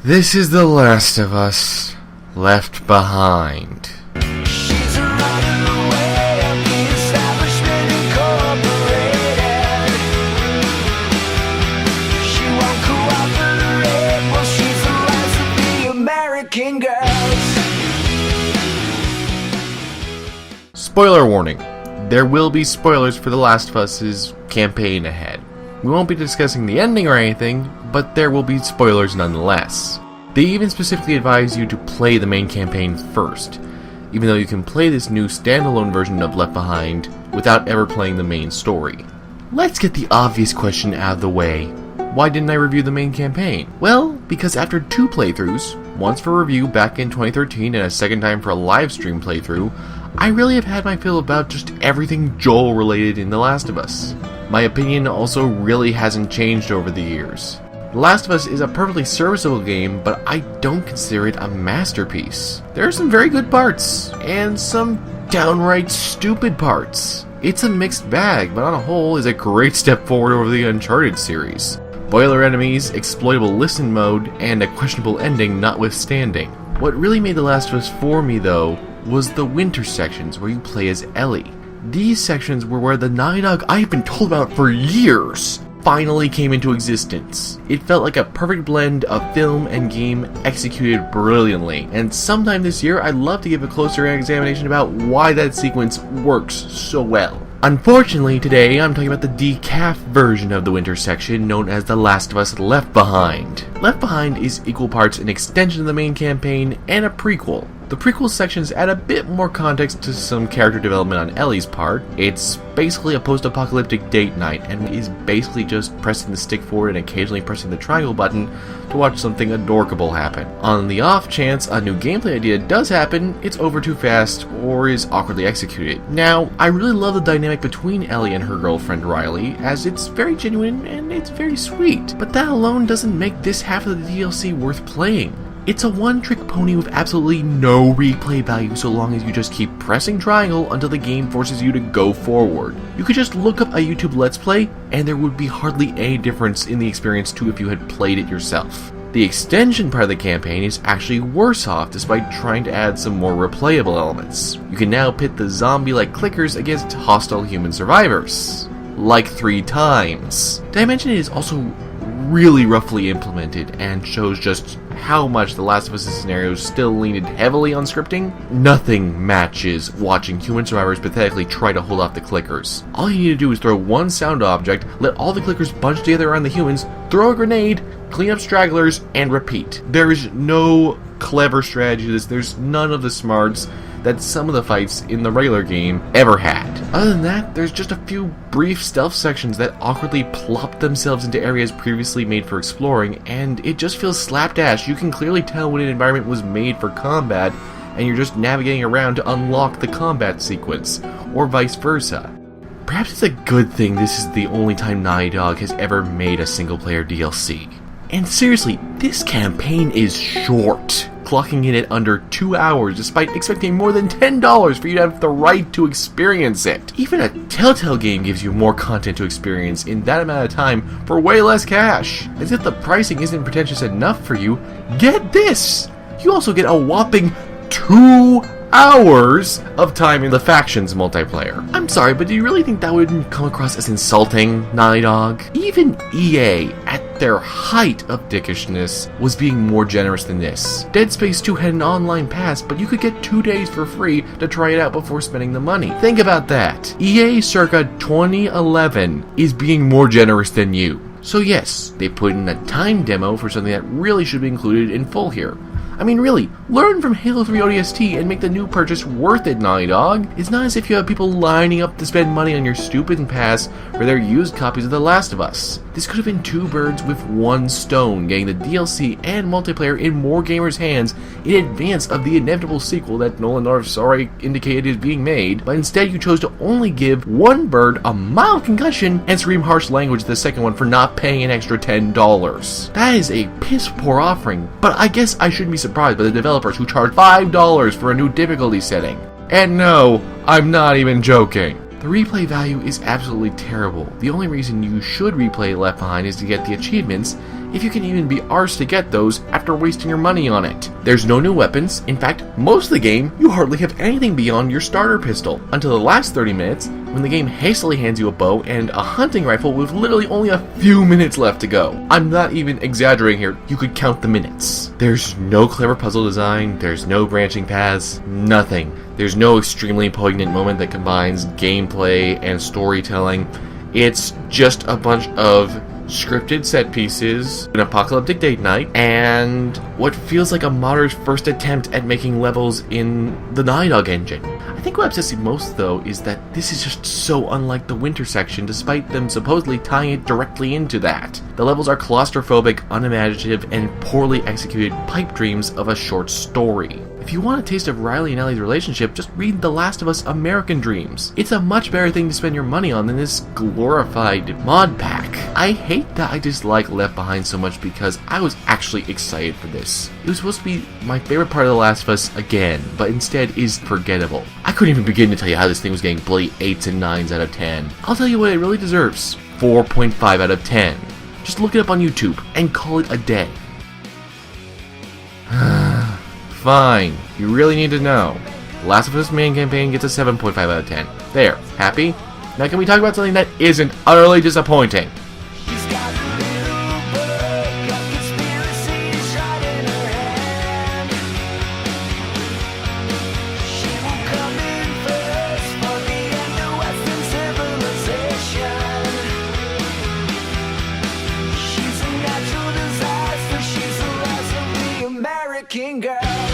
This is The Last of Us Left Behind. She's running away of the establishment incorporated. She won't cooperate. Well, she's the last of the American girls. Spoiler warning. There will be spoilers for The Last of Us's campaign ahead. We won't be discussing the ending or anything, but there will be spoilers nonetheless. They even specifically advise you to play the main campaign first, even though you can play this new standalone version of Left Behind without ever playing the main story. Let's get the obvious question out of the way. Why didn't I review the main campaign? Well, because after 2 playthroughs, once for review back in 2013 and a second time for a live stream playthrough, I really have had my fill about just everything Joel related in The Last of Us. My opinion also really hasn't changed over the years. The Last of Us is a perfectly serviceable game, but I don't consider it a masterpiece. There are some very good parts, and some downright stupid parts. It's a mixed bag, but on a whole is a great step forward over the Uncharted series. Boiler enemies, exploitable listen mode, and a questionable ending notwithstanding. What really made The Last of Us for me though, was the winter sections where you play as Ellie. These sections were where the Naughty Dog I've been told about for years finally came into existence. It felt like a perfect blend of film and game executed brilliantly, and sometime this year I'd love to give a closer examination about why that sequence works so well. Unfortunately, today I'm talking about the decaf version of the winter section known as The Last of Us Left Behind. Left Behind is equal parts an extension of the main campaign and a prequel. The prequel sections add a bit more context to some character development on Ellie's part. It's basically a post-apocalyptic date night and is basically just pressing the stick forward and occasionally pressing the triangle button to watch something adorkable happen. On the off chance a new gameplay idea does happen, it's over too fast or is awkwardly executed. Now, I really love the dynamic between Ellie and her girlfriend Riley, as it's very genuine and it's very sweet, but that alone doesn't make this half of the DLC worth playing. It's a one-trick pony with absolutely no replay value so long as you just keep pressing triangle until the game forces you to go forward. You could just look up a YouTube Let's Play and there would be hardly any difference in the experience to if you had played it yourself. The extension part of the campaign is actually worse off despite trying to add some more replayable elements. You can now pit the zombie-like clickers against hostile human survivors. Like 3 times. Did I mention it is also really roughly implemented and shows just how much The Last of Us scenarios still leaned heavily on scripting? Nothing matches watching human survivors pathetically try to hold off the clickers. All you need to do is throw one sound object, let all the clickers bunch together around the humans, throw a grenade, clean up stragglers, and repeat. There is no clever strategy to this, there's none of the smarts that some of the fights in the regular game ever had. Other than that, there's just a few brief stealth sections that awkwardly plop themselves into areas previously made for exploring, and it just feels slapdash. You can clearly tell when an environment was made for combat, and you're just navigating around to unlock the combat sequence, or vice versa. Perhaps it's a good thing this is the only time Naughty Dog has ever made a single-player DLC. And seriously, this campaign is short, clocking in at under 2 hours despite expecting more than $10 for you to have the right to experience it. Even a Telltale game gives you more content to experience in that amount of time for way less cash. As if the pricing isn't pretentious enough for you, get this! You also get a whopping 2 hours of time in the Factions multiplayer. I'm sorry, but do you really think that wouldn't come across as insulting, Naughty Dog? Even EA, at their height of dickishness, was being more generous than this. Dead Space 2 had an online pass, but you could get 2 days for free to try it out before spending the money. Think about that. EA circa 2011 is being more generous than you. So yes, they put in a time demo for something that really should be included in full here. I mean really, learn from Halo 3 ODST and make the new purchase worth it, Naughty Dog. It's not as if you have people lining up to spend money on your stupid pass for their used copies of The Last of Us. This could have been 2 birds with 1 stone, getting the DLC and multiplayer in more gamers' hands in advance of the inevitable sequel that Nolan North's already indicated is being made, but instead you chose to only give 1 bird a mild concussion and scream harsh language to the second one for not paying an extra $10. That is a piss-poor offering, but I guess I shouldn't be surprised by the developers who charge $5 for a new difficulty setting. And no, I'm not even joking. The replay value is absolutely terrible. The only reason you should replay Left Behind is to get the achievements, if you can even be arsed to get those after wasting your money on it. There's no new weapons. In fact, most of the game, you hardly have anything beyond your starter pistol, until the last 30 minutes, when the game hastily hands you a bow and a hunting rifle with literally only a few minutes left to go. I'm not even exaggerating here, you could count the minutes. There's no clever puzzle design, there's no branching paths, nothing. There's no extremely poignant moment that combines gameplay and storytelling. It's just a bunch of scripted set pieces, an apocalyptic date night, and what feels like a modder's first attempt at making levels in the Naughty Dog engine. I think what upsets me most, though, is that this is just so unlike the winter section, despite them supposedly tying it directly into that. The levels are claustrophobic, unimaginative, and poorly executed pipe dreams of a short story. If you want a taste of Riley and Ellie's relationship, just read The Last of Us American Dreams. It's a much better thing to spend your money on than this glorified mod pack. I hate that I dislike Left Behind so much because I was actually excited for this. It was supposed to be my favorite part of The Last of Us again, but instead is forgettable. I couldn't even begin to tell you how this thing was getting bloody 8s and 9s out of 10. I'll tell you what it really deserves. 4.5 out of 10. Just look it up on YouTube and call it a day. Fine, you really need to know. Last of Us main campaign gets a 7.5 out of 10. There, happy? Now can we talk about something that isn't utterly disappointing? She's got a little book of conspiracies right in her hand. She will come in first for the end of Western civilization. She's a natural disaster, she's the last of the American girl.